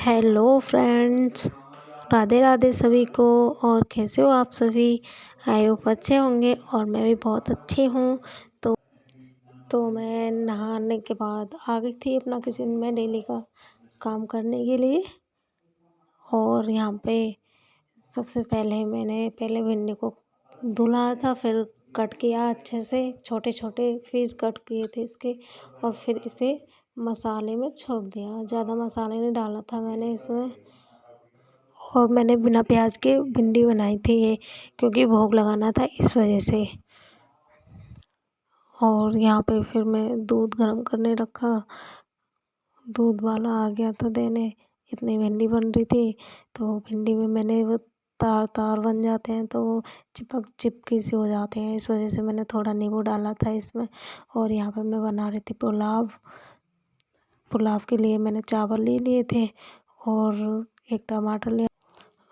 Hello friends, Radhe Radhe सभी को। और कैसे हो आप सभी? आई होप अच्छे होंगे और मैं भी बहुत अच्छी हूँ। तो मैं नहाने के बाद आ गई थी अपना किचन में डेली का काम करने के लिए। और यहाँ पे सबसे पहले मैंने भिंडी को धुला था, फिर कट किया अच्छे से, छोटे छोटे पीस कट किए थे इसके। और फिर इसे मसाले में छोंक दिया। ज़्यादा मसाले नहीं डाला था मैंने इसमें। और मैंने बिना प्याज के भिंडी बनाई थी ये, क्योंकि भोग लगाना था इस वजह से। और यहाँ पे फिर मैं दूध गर्म करने रखा। दूध वाला आ गया था देने। इतनी भिंडी बन रही थी, तो भिंडी में मैंने वो तार तार बन जाते हैं, तो वो चिपकी सी हो जाते हैं। इस वजह से मैंने थोड़ा नींबू डाला था इसमें। और यहाँ पे मैं बना रही थी पुलाव। पुलाव के लिए मैंने चावल ले लिए थे और एक टमाटर लिया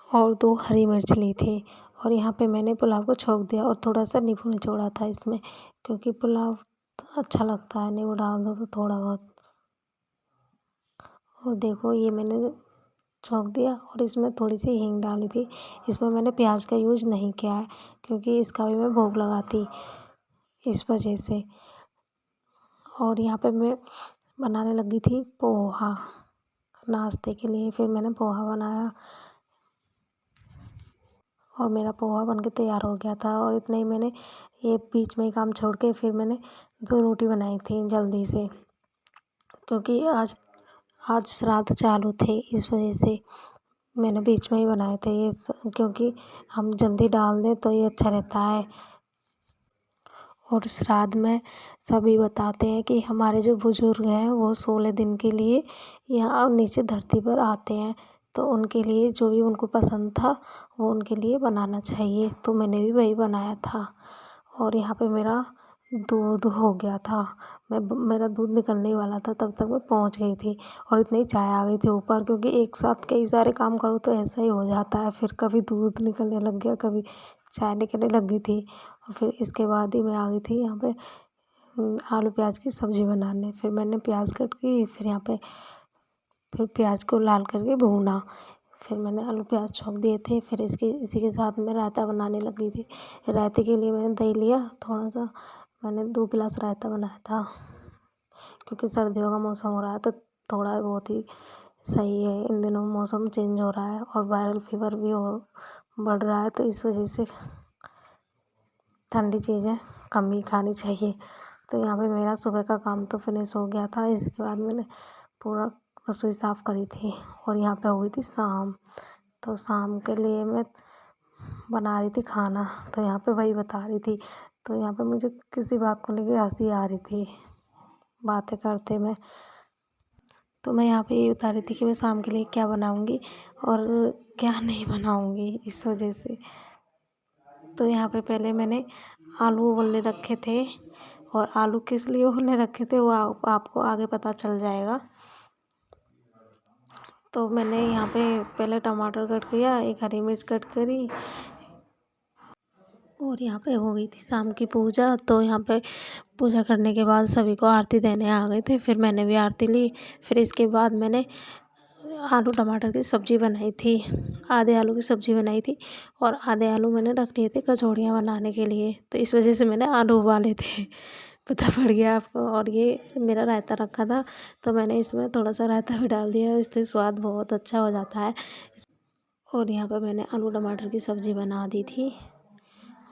और 2 हरी मिर्च ली थी। और यहाँ पे मैंने पुलाव को छोंक दिया और थोड़ा सा नींबू निचोड़ा था इसमें, क्योंकि पुलाव अच्छा लगता है नींबू डाल दो तो थोड़ा बहुत। और देखो ये मैंने छोंक दिया और इसमें थोड़ी सी हींग डाली थी। इसमें मैंने प्याज का यूज़ नहीं किया है, क्योंकि इसका भी मैं भोग लगाती इस वजह से। और यहाँ पे मैं बनाने लगी थी पोहा नाश्ते के लिए। फिर मैंने पोहा बनाया और मेरा पोहा बनके तैयार हो गया था। और इतना ही मैंने ये बीच में ही काम छोड़ के फिर मैंने 2 रोटी बनाई थी जल्दी से, क्योंकि आज आज श्राद्ध चालू थे इस वजह से मैंने बीच में ही बनाए थे ये क्योंकि हम जल्दी डाल दें तो ये अच्छा रहता है। और श्राद्ध में सभी बताते हैं कि हमारे जो बुज़ुर्ग हैं वो 16 दिन के लिए यहाँ नीचे धरती पर आते हैं, तो उनके लिए जो भी उनको पसंद था वो उनके लिए बनाना चाहिए। तो मैंने भी वही बनाया था। और यहाँ पे मेरा दूध हो गया था। मेरा दूध निकलने वाला था, तब तक मैं पहुँच गई थी। और इतनी चाय आ गई थी ऊपर, क्योंकि एक साथ कई सारे काम करो तो ऐसा ही हो जाता है। फिर कभी दूध निकलने लग गया, कभी चाय निकलने लग गई थी। और फिर इसके बाद ही मैं आ गई थी यहाँ पे आलू प्याज की सब्ज़ी बनाने। फिर मैंने प्याज कट की, फिर यहाँ पे फिर प्याज को लाल करके भूना। फिर मैंने आलू प्याज छोंक दिए थे। फिर इसी के साथ मैं रायता बनाने लगी थी। रायते के लिए मैंने दही लिया थोड़ा सा। मैंने 2 गिलास रायता बनाया था, क्योंकि सर्दियों का मौसम हो रहा है तो थोड़ा बहुत ही सही है। इन दिनों मौसम चेंज हो रहा है और वायरल फीवर भी बढ़ रहा है, तो इस वजह से ठंडी चीज़ें कम ही खानी चाहिए। तो यहाँ पे मेरा सुबह का काम तो फिनिश हो गया था। इसके बाद मैंने पूरा रसोई साफ़ करी थी और यहाँ पे हो गई थी शाम। तो शाम के लिए मैं बना रही थी खाना, तो यहाँ पे वही बता रही थी। तो यहाँ पे मुझे किसी बात को लेके हंसी आ रही थी बातें करते में। तो मैं यहाँ पे ये बता रही थी कि मैं शाम के लिए क्या बनाऊँगी और क्या नहीं बनाऊँगी इस वजह से। तो यहाँ पे पहले मैंने आलू उबलने रखे थे। और आलू किस लिए उबलने रखे थे वो आपको आगे पता चल जाएगा। तो मैंने यहाँ पे पहले टमाटर कट किया, 1 हरी मिर्च कट करी। और यहाँ पे हो गई थी शाम की पूजा। तो यहाँ पे पूजा करने के बाद सभी को आरती देने आ गए थे। फिर मैंने भी आरती ली। फिर इसके बाद मैंने आलू टमाटर की सब्ज़ी बनाई थी। आधे आलू की सब्ज़ी बनाई थी और आधे आलू मैंने रख लिए थे कचौड़ियाँ बनाने के लिए। तो इस वजह से मैंने आलू उबाले थे। पता पड़ गया आपको। और ये मेरा रायता रखा था, तो मैंने इसमें थोड़ा सा रायता भी डाल दिया, इससे स्वाद बहुत अच्छा हो जाता है। और यहाँ पर मैंने आलू टमाटर की सब्ज़ी बना दी थी।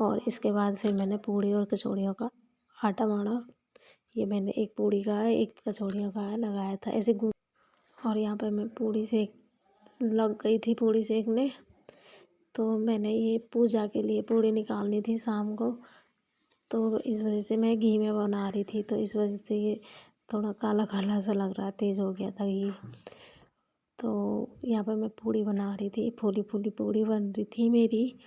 और इसके बाद फिर मैंने पूड़ी और कचौड़ियों का आटा माड़ा। ये मैंने एक पूड़ी का है, एक कचौड़ियों का है लगाया था ऐसे और यहाँ पे मैं पूड़ी सेक लग गई थी पूड़ी सेकने। तो मैंने ये पूजा के लिए पूड़ी निकालनी थी शाम को, तो इस वजह से मैं घी में बना रही थी। तो इस वजह से ये थोड़ा काला काला सा लग रहा, तेज़ हो गया था घी। तो यहाँ पे मैं पूड़ी बना रही थी, फूली फूली पूड़ी बन रही थी मेरी।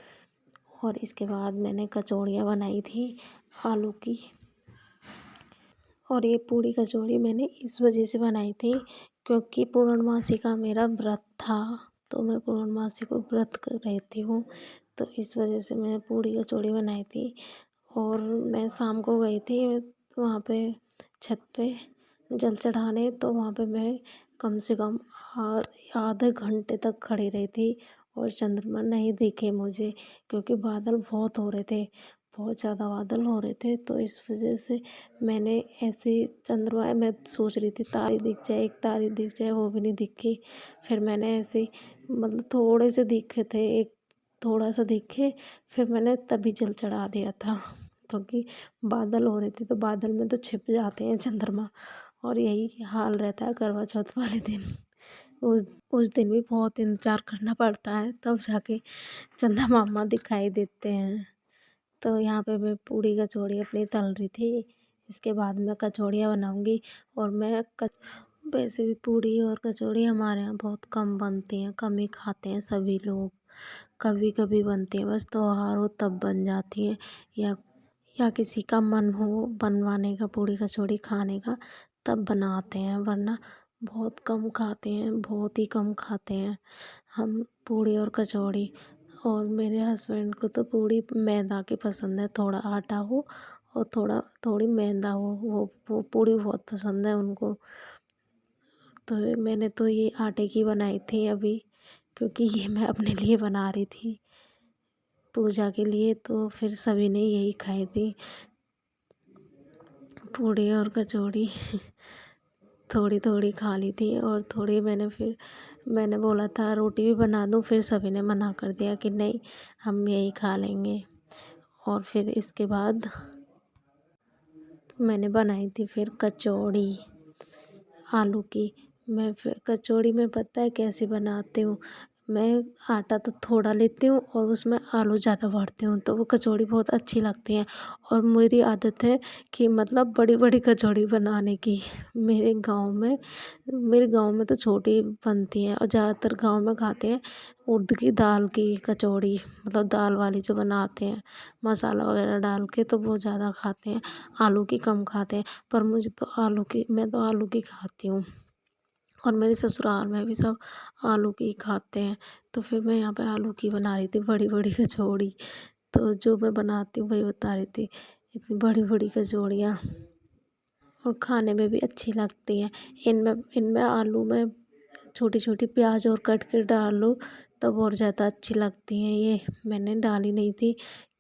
और इसके बाद मैंने कचौड़ियाँ बनाई थी आलू की। और ये पूड़ी कचौड़ी मैंने इस वजह से बनाई थी, क्योंकि पूर्णमासी का मेरा व्रत था। तो मैं पूर्णमासी को व्रत कर रहती हूँ, तो इस वजह से मैं पूड़ी कचौड़ी बनाई थी। और मैं शाम को गई थी वहाँ पे छत पे जल चढ़ाने। तो वहाँ पे मैं कम से कम आधे घंटे तक खड़ी रही थी और चंद्रमा नहीं दिखे मुझे, क्योंकि बादल बहुत हो रहे थे, बहुत ज़्यादा बादल हो रहे थे। तो इस वजह से मैंने ऐसे ही चंद्रमा, मैं सोच रही थी तारे दिख जाए, एक तारे दिख जाए, वो भी नहीं दिखी। फिर मैंने ऐसे ही मतलब थोड़े से दिखे थे, एक थोड़ा सा दिखे, फिर मैंने तभी जल चढ़ा दिया था, क्योंकि बादल हो रहे थे। तो बादल में तो छिप जाते हैं चंद्रमा, और यही हाल रहता है करवा चौथ वाले दिन। उस उस दिन भी बहुत इंतज़ार करना पड़ता है, तब जाके चंदा मामा दिखाई देते हैं। तो यहाँ पे मैं पूड़ी कचौड़ी अपनी तल रही थी। इसके बाद मैं कचौड़ियाँ बनाऊँगी। और मैं वैसे भी पूड़ी और कचौड़ी हमारे यहाँ बहुत कम बनती हैं, कम ही खाते हैं सभी लोग। कभी कभी बनती हैं, बस त्योहार हो तब बन जाती हैं, या किसी का मन हो बनवाने का, पूड़ी कचौड़ी खाने का, तब बनाते हैं, वरना बहुत कम खाते हैं, बहुत ही कम खाते हैं हम पूड़ी और कचौड़ी। और मेरे हस्बैंड को तो पूड़ी मैदा की पसंद है, थोड़ा आटा हो और थोड़ी मैदा हो, वो पूड़ी बहुत पसंद है उनको। तो मैंने तो ये आटे की बनाई थी अभी, क्योंकि ये मैं अपने लिए बना रही थी पूजा के लिए, तो फिर सभी ने यही खाई थी, पूड़ी और कचौड़ी। थोड़ी थोड़ी खा ली थी, और थोड़ी मैंने बोला था रोटी भी बना दूँ, फिर सभी ने मना कर दिया कि नहीं, हम यही खा लेंगे। और फिर इसके बाद मैंने बनाई थी फिर कचौड़ी आलू की। मैं फिर कचौड़ी में पता है कैसे बनाती हूँ, मैं आटा तो थोड़ा लेती हूँ और उसमें आलू ज़्यादा भरती हूँ, तो वो कचौड़ी बहुत अच्छी लगती हैं। और मेरी आदत है कि मतलब बड़ी बड़ी कचौड़ी बनाने की। मेरे गांव में तो छोटी बनती हैं, और ज़्यादातर गांव में खाते हैं उड़द की दाल की कचौड़ी, मतलब दाल वाली जो बनाते हैं मसाला वगैरह डाल के, तो वो ज़्यादा खाते हैं, आलू की कम खाते हैं। पर मैं तो आलू की खाती हूँ, और मेरे ससुराल में भी सब आलू की खाते हैं। तो फिर मैं यहाँ पे आलू की बना रही थी बड़ी बड़ी कचौड़ी। तो जो मैं बनाती हूँ वही बता रही थी, इतनी बड़ी बड़ी कचौड़ियाँ, और खाने में भी अच्छी लगती हैं। इनमें इनमें आलू में छोटी छोटी प्याज और कट के डाल लो, तब और ज़्यादा अच्छी लगती हैं। ये मैंने डाली नहीं थी,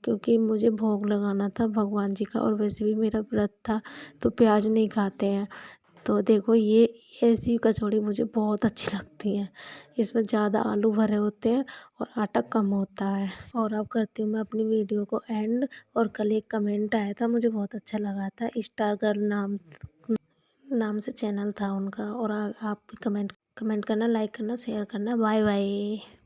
क्योंकि मुझे भोग लगाना था भगवान जी का, और वैसे भी मेरा व्रत था, तो प्याज नहीं खाते हैं। तो देखो, ये ऐसी कचौड़ी मुझे बहुत अच्छी लगती हैं। इसमें ज़्यादा आलू भरे होते हैं और आटा कम होता है। और अब करती हूँ मैं अपनी वीडियो को एंड। और कल एक कमेंट आया था, मुझे बहुत अच्छा लगा था, स्टार गर्ल नाम से चैनल था उनका। और आप भी कमेंट कमेंट करना, लाइक करना, शेयर करना। Bye bye.